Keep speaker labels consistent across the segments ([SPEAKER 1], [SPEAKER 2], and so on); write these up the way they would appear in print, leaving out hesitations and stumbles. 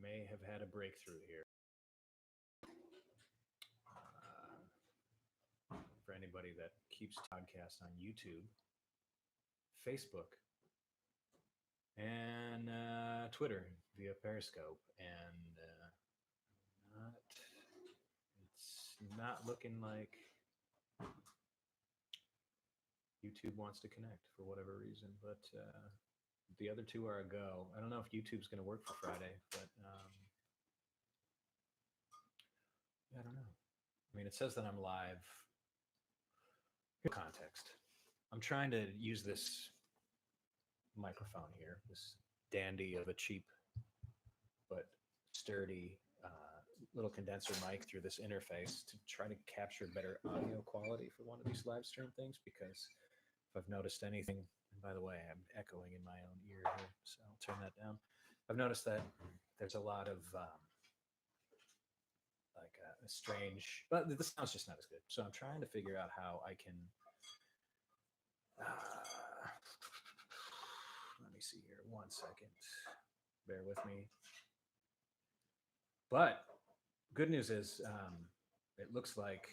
[SPEAKER 1] may have had a breakthrough here. For anybody that keeps podcasts on YouTube, Facebook, and Twitter via Periscope, and not, it's not looking like YouTube wants to connect for whatever reason, but the other two are a go. I don't know if YouTube's going to work for Friday, but I don't know. I mean, it says that I'm live. Context. I'm trying to use this microphone here, this dandy of a cheap but sturdy little condenser mic through this interface to try to capture better audio quality for one of these live stream things, because if I've noticed anything, and by the way, I'm echoing in my own ear here, so I'll turn that down. I've noticed that there's a lot of a strange, but the sound's just not as good. So I'm trying to figure out how I can, let me see here, 1 second, bear with me. But good news is it looks like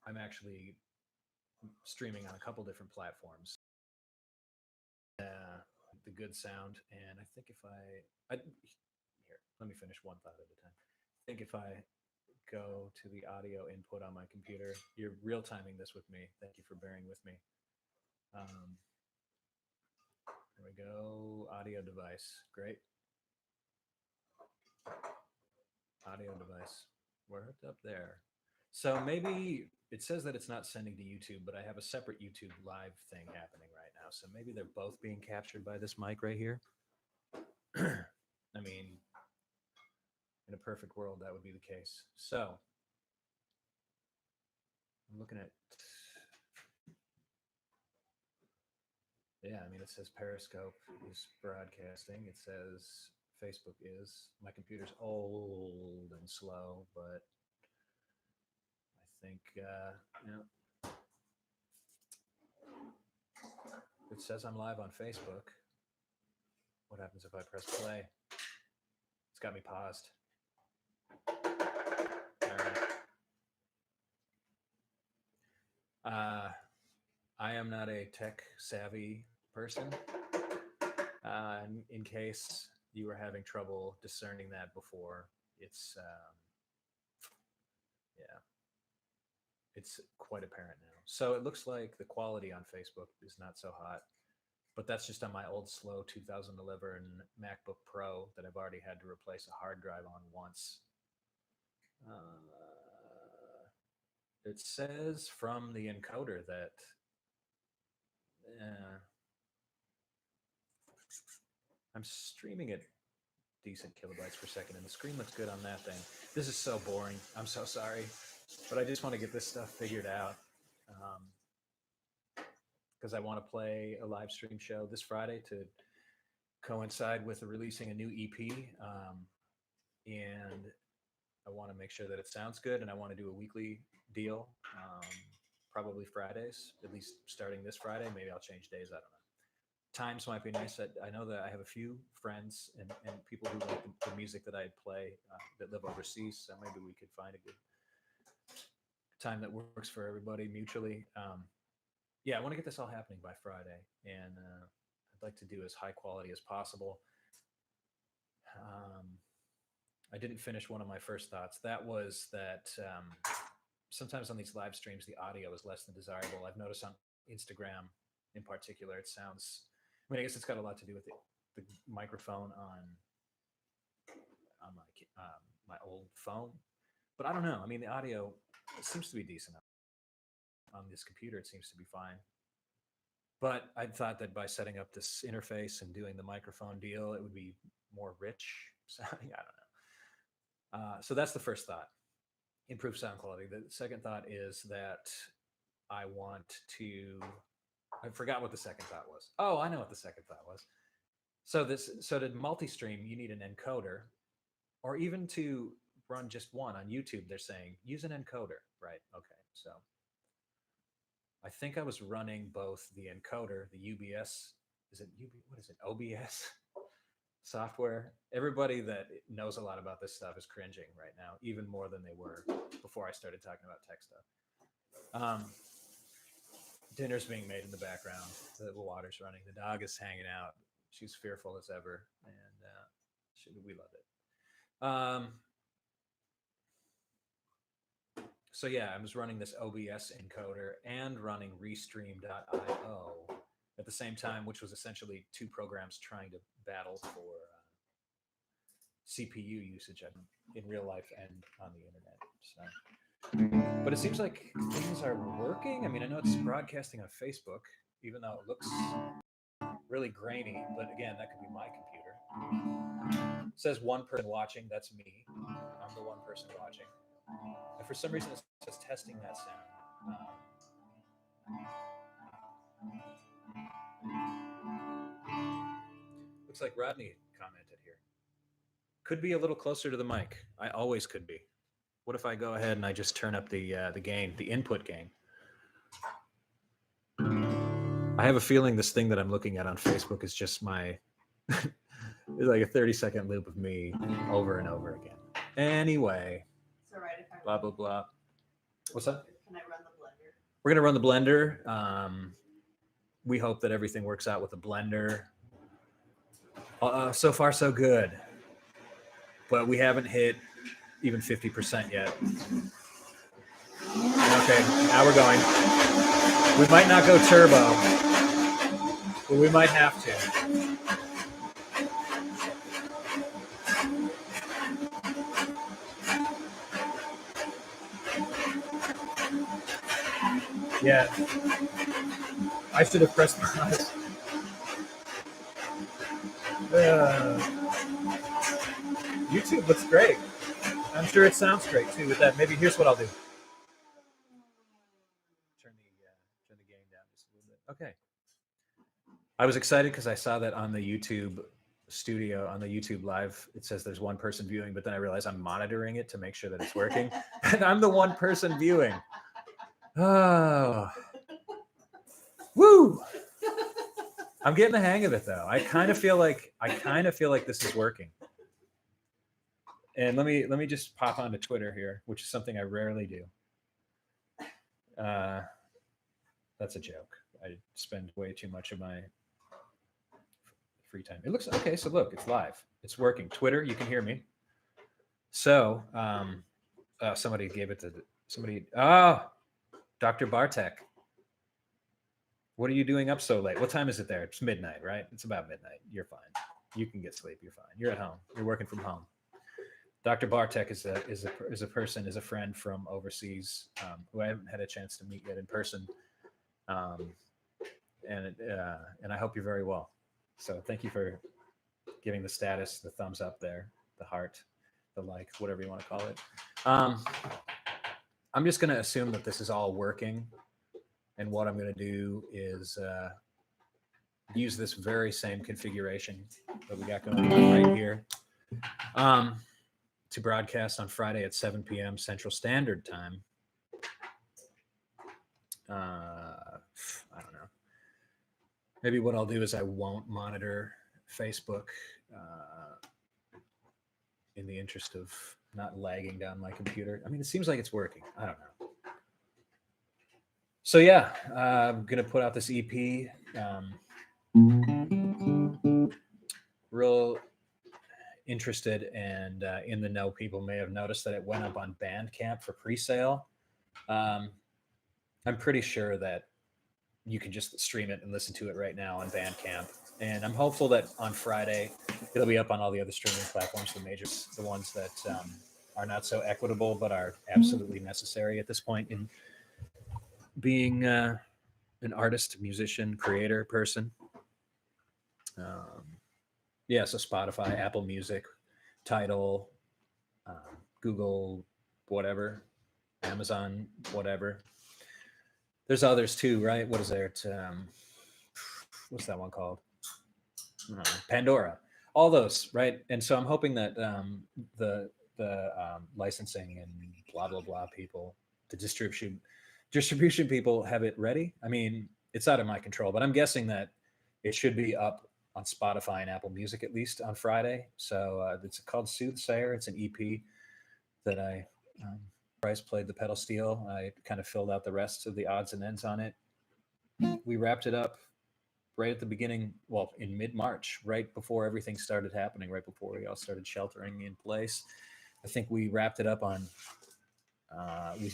[SPEAKER 1] I'm actually streaming on a couple different platforms. The good sound, and I think if here, let me finish one thought at a time. I think if I go to the audio input on my computer, you're real timing this with me. Thank you for bearing with me. There we go. Audio device. Great. Audio device. We're hooked up there. So maybe it says that it's not sending to YouTube, but I have a separate YouTube live thing happening right now. So maybe they're both being captured by this mic right here. I mean, in a perfect world, that would be the case. So I'm looking at, yeah, I mean, it says Periscope is broadcasting. It says Facebook is. My computer's old and slow, but I think, it says I'm live on Facebook. What happens if I press play? It's got me paused. All right. I am not a tech savvy person. In case you were having trouble discerning that before, it's it's quite apparent now. So it looks like the quality on Facebook is not so hot, but that's just on my old slow 2011 MacBook Pro that I've already had to replace a hard drive on once. It says from the encoder that I'm streaming at decent kilobytes per second, and the screen looks good on that thing. This is so boring. I'm so sorry, but I just want to get this stuff figured out because I want to play a live stream show this Friday to coincide with releasing a new EP, and I want to make sure that it sounds good, and I want to do a weekly deal, probably Fridays, at least starting this Friday. Maybe I'll change days. I don't know. Times might be nice. I know that I have a few friends and people who like the music that I play that live overseas, so maybe we could find a good time that works for everybody mutually. Yeah, I want to get this all happening by Friday, and I'd like to do as high quality as possible. I didn't finish one of my first thoughts. That was that sometimes on these live streams, the audio is less than desirable. I've noticed on Instagram in particular, it sounds, I mean, I guess it's got a lot to do with the microphone on my old phone, but I don't know. I mean, the audio seems to be decent on this computer. It seems to be fine. But I thought that by setting up this interface and doing the microphone deal, it would be more rich sounding. I don't know. So that's the first thought, improve sound quality. The second thought is that I want to, I forgot what the second thought was. Oh, I know what the second thought was. So to multi-stream, you need an encoder, or even to run just one on YouTube, they're saying use an encoder, right? Okay, so I think I was running both the encoder, the UBS, is it UB, what is it, OBS? software. Everybody that knows a lot about this stuff is cringing right now, even more than they were before I started talking about tech stuff. Dinner's being made in the background. The water's running. The dog is hanging out. She's fearful as ever, and we love it. So yeah, I was running this OBS encoder and running Restream.io at the same time, which was essentially two programs trying to battle for CPU usage in real life and on the internet. So, but it seems like things are working. I mean, I know it's broadcasting on Facebook, even though it looks really grainy. But again, that could be my computer. It says one person watching. That's me. I'm the one person watching. And for some reason, it says testing that sound. Looks like Rodney commented here. Could be a little closer to the mic. I always could be. What if I go ahead and I just turn up the gain, the input gain? I have a feeling this thing that I'm looking at on Facebook is just my it's like a 30-second loop of me over and over again. Anyway,
[SPEAKER 2] it's all right if I
[SPEAKER 1] blah blah blah. What's that?
[SPEAKER 2] Can I run the blender?
[SPEAKER 1] We're gonna run the blender. We hope that everything works out with the blender. So far, so good. But we haven't hit even 50% yet. Okay, now we're going. We might not go turbo, but we might have to. Yeah. I should have pressed pause. YouTube looks great. I'm sure it sounds great too with that. Maybe here's what I'll do. Turn the gain down just a little bit. Okay. I was excited because I saw that on the YouTube studio, on the YouTube live, it says there's one person viewing, but then I realized I'm monitoring it to make sure that it's working. And I'm the one person viewing. Oh. Woo! I'm getting the hang of it though. I kind of feel like this is working. And let me just pop onto Twitter here, which is something I rarely do. That's a joke. I spend way too much of my free time. It looks okay. So look, it's live. It's working. Twitter, you can hear me. So somebody gave it to somebody. Dr. Bartek. What are you doing up so late? What time is it there? It's midnight, right? It's about midnight. You're fine. You can get sleep. You're fine. You're at home. You're working from home. Dr. Bartek is a friend from overseas who I haven't had a chance to meet yet in person, and I hope you're very well. So thank you for giving the status, the thumbs up there, the heart, the like, whatever you want to call it. I'm just going to assume that this is all working, and what I'm going to do is use this very same configuration that we got going on right here. To broadcast on Friday at 7 p.m. Central Standard Time. I don't know. Maybe what I'll do is I won't monitor Facebook in the interest of not lagging down my computer. I mean, it seems like it's working. I don't know. So yeah, I'm going to put out this EP. Real interested and in the know people may have noticed that it went up on Bandcamp for pre-sale. I'm pretty sure that you can just stream it and listen to it right now on Bandcamp. And I'm hopeful that on Friday, it'll be up on all the other streaming platforms, the majors, the ones that are not so equitable, but are absolutely necessary at this point in being an artist, musician, creator, person. Yeah, so Spotify, Apple Music, Tidal, Google, whatever, Amazon, whatever. There's others too, right? What is there? What's that one called? Pandora. All those, right? And so I'm hoping that the licensing and blah blah blah people, the distribution people have it ready. I mean, it's out of my control, but I'm guessing that it should be up on Spotify and Apple Music at least on Friday. So it's called Soothsayer. It's an EP that I Bryce played the pedal steel. I kind of filled out the rest of the odds and ends on it. We wrapped it up right at the beginning, well, in mid March, right before everything started happening, right before we all started sheltering in place. I think we wrapped it up on.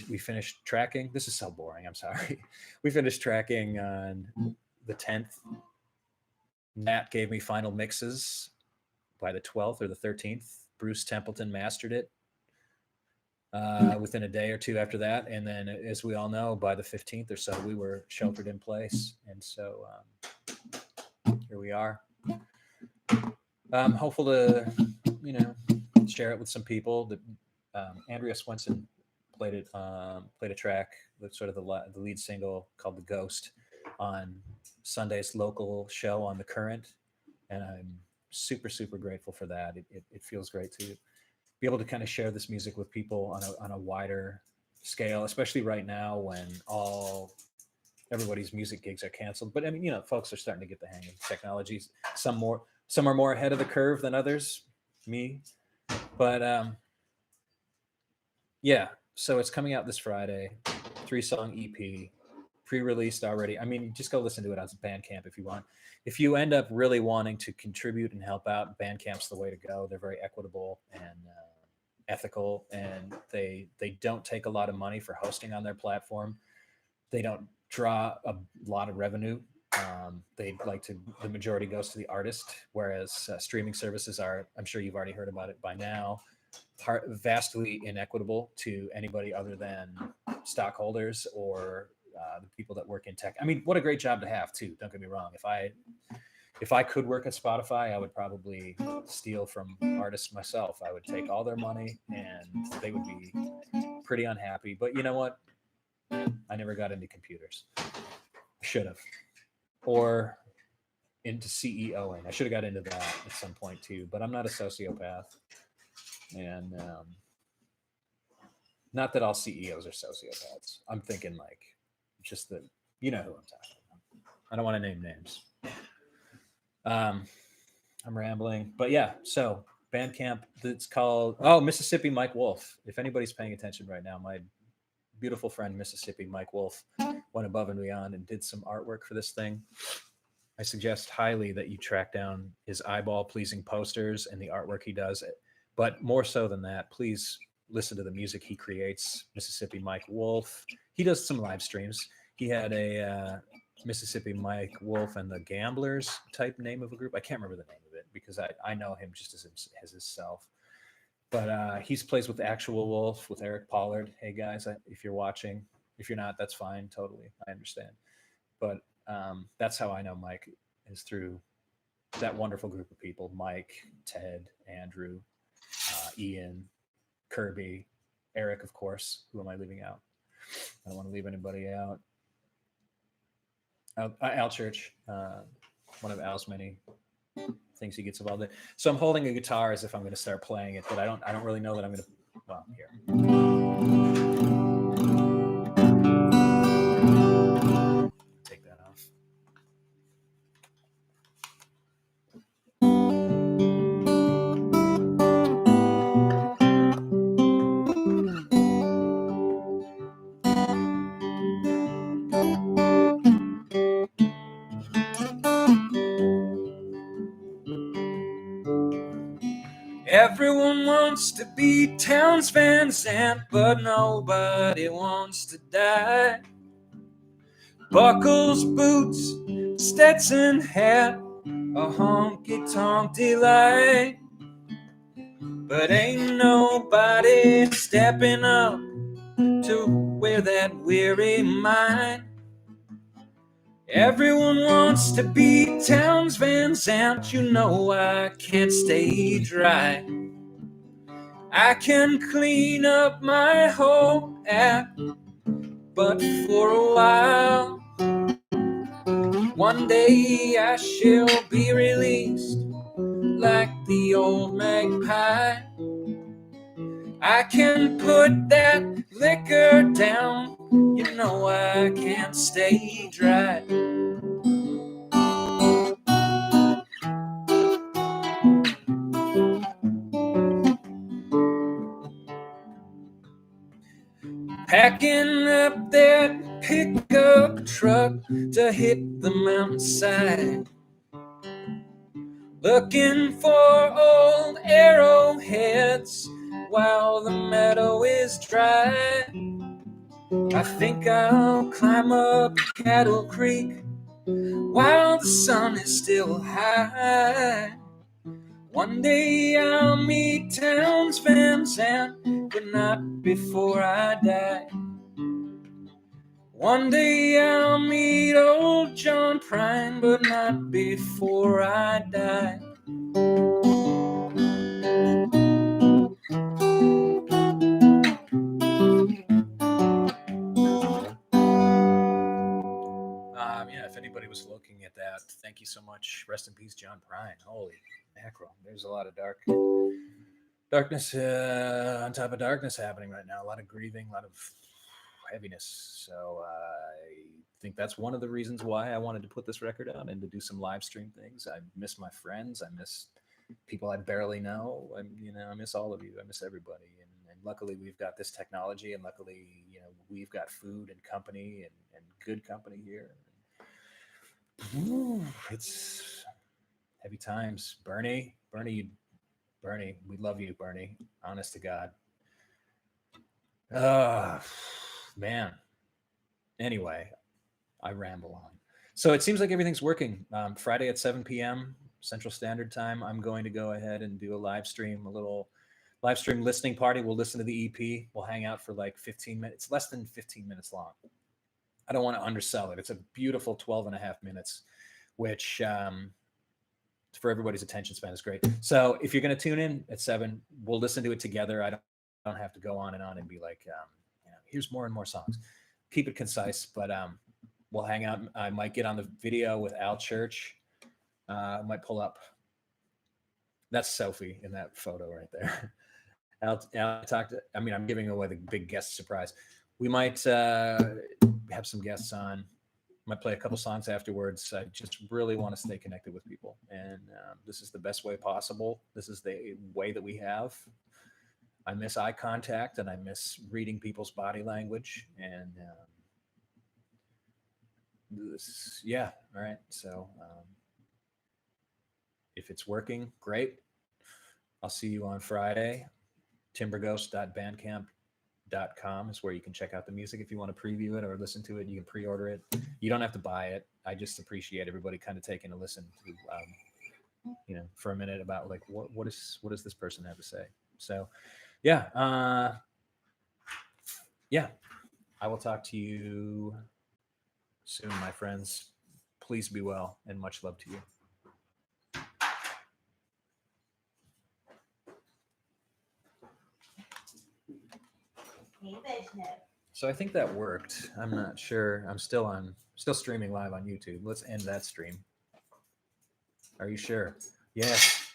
[SPEAKER 1] We finished tracking. This is so boring. I'm sorry. We finished tracking on the 10th. Nat gave me final mixes by the 12th or the 13th. Bruce Templeton mastered it within a day or two after that. And then, as we all know, by the 15th or so, we were sheltered in place. And so here we are. I'm hopeful to, share it with some people. That Andrea Swenson played a track that's sort of the lead single called "The Ghost" on Sunday's local show on The Current, and I'm super grateful for that. It feels great to be able to kind of share this music with people on a wider scale, especially right now when everybody's music gigs are canceled. But I mean, folks are starting to get the hang of technologies. Some are more ahead of the curve than others. Me, but yeah. So it's coming out this Friday. 3-song EP, pre-released already. I mean, just go listen to it on Bandcamp if you want. If you end up really wanting to contribute and help out, Bandcamp's the way to go. They're very equitable and ethical, and they don't take a lot of money for hosting on their platform. They don't draw a lot of revenue. The majority goes to the artist, whereas streaming services are, I'm sure you've already heard about it by now, vastly inequitable to anybody other than stockholders or the people that work in tech. I mean, what a great job to have too. Don't get me wrong. If I could work at Spotify, I would probably steal from artists myself. I would take all their money and they would be pretty unhappy. But you know what? I never got into computers. I should have. Or into CEOing. I should have got into that at some point too, but I'm not a sociopath. And not that all CEOs are sociopaths. I'm thinking like just the, who I'm talking about. I don't want to name names. I'm rambling, but yeah. So Bandcamp, it's called Mississippi Mike Wolf. If anybody's paying attention right now, my beautiful friend Mississippi Mike Wolf went above and beyond and did some artwork for this thing. I suggest highly that you track down his eyeball pleasing posters and the artwork he does. But more so than that, please listen to the music he creates. Mississippi Mike Wolf. He does some live streams. He had a Mississippi Mike Wolf and the Gamblers type name of a group. I can't remember the name of it because I know him just as himself. But he plays with Actual Wolf, with Eric Pollard. Hey guys, if you're watching, if you're not, that's fine. Totally, I understand. But that's how I know Mike, is through that wonderful group of people: Mike, Ted, Andrew, Ian, Kirby, Eric, of course. Who am I leaving out? I don't want to leave anybody out. Al Church, one of Al's many things he gets involved in. So I'm holding a guitar as if I'm going to start playing it, but I don't really know that I'm going to. Well, here. Take that off. Everyone wants to be Towns Van Sant, but nobody wants to die. Buckles, boots, Stetson hat, a honky-tonk delight. But ain't nobody stepping up to wear that weary mind. Everyone wants to be Towns Van Sant. You know I can't stay dry. I can clean up my whole act, but for a while, one day I shall be released like the old magpie. I can put that liquor down, you know I can't stay dry. packing up that pickup truck to hit the mountainside, looking for old arrowheads while the meadow is dry. I think I'll climb up Cattle Creek while the sun is still high. One day I'll meet Towns Van Zandt, but not before I die. One day I'll meet old John Prine, but not before I die. Yeah, if anybody was looking at that, thank you so much. Rest in peace, John Prine. Holy mackerel. There's a lot of darkness on top of darkness happening right now. A lot of grieving, a lot of heaviness. So I think that's one of the reasons why I wanted to put this record out and to do some live stream things. I miss my friends. I miss people I barely know. I miss all of you. I miss everybody. And luckily we've got this technology, and luckily, we've got food and company and good company here. It's heavy times. Bernie, we love you, Bernie. Honest to God. Man. Anyway, I ramble on. So it seems like everything's working. Friday at 7 p.m. Central Standard Time, I'm going to go ahead and do a little live stream listening party. We'll listen to the EP. We'll hang out for like 15 minutes. It's less than 15 minutes long. I don't want to undersell it. It's a beautiful 12 and a half minutes, which for everybody's attention span is great. So if you're going to tune in at 7, we'll listen to it together. I don't have to go on and be like, here's more and more songs. Keep it concise, but we'll hang out. I might get on the video with Al Church. I might pull up. That's Sophie in that photo right there. Al talked. I'm giving away the big guest surprise. We might have some guests on. Might play a couple songs afterwards. I just really want to stay connected with people, and this is the best way possible. This is the way that we have. I miss eye contact, and I miss reading people's body language, and all right. So if it's working, great. I'll see you on Friday. Timbreghost.bandcamp.com is where you can check out the music. If you want to preview it or listen to it, you can pre-order it. You don't have to buy it. I just appreciate everybody kind of taking a listen to, for a minute about like, what does this person have to say? So yeah. I will talk to you soon, my friends. Please be well, and much love to you. So I think that worked. I'm not sure. I'm still streaming live on YouTube. Let's end that stream. Are you sure? Yes.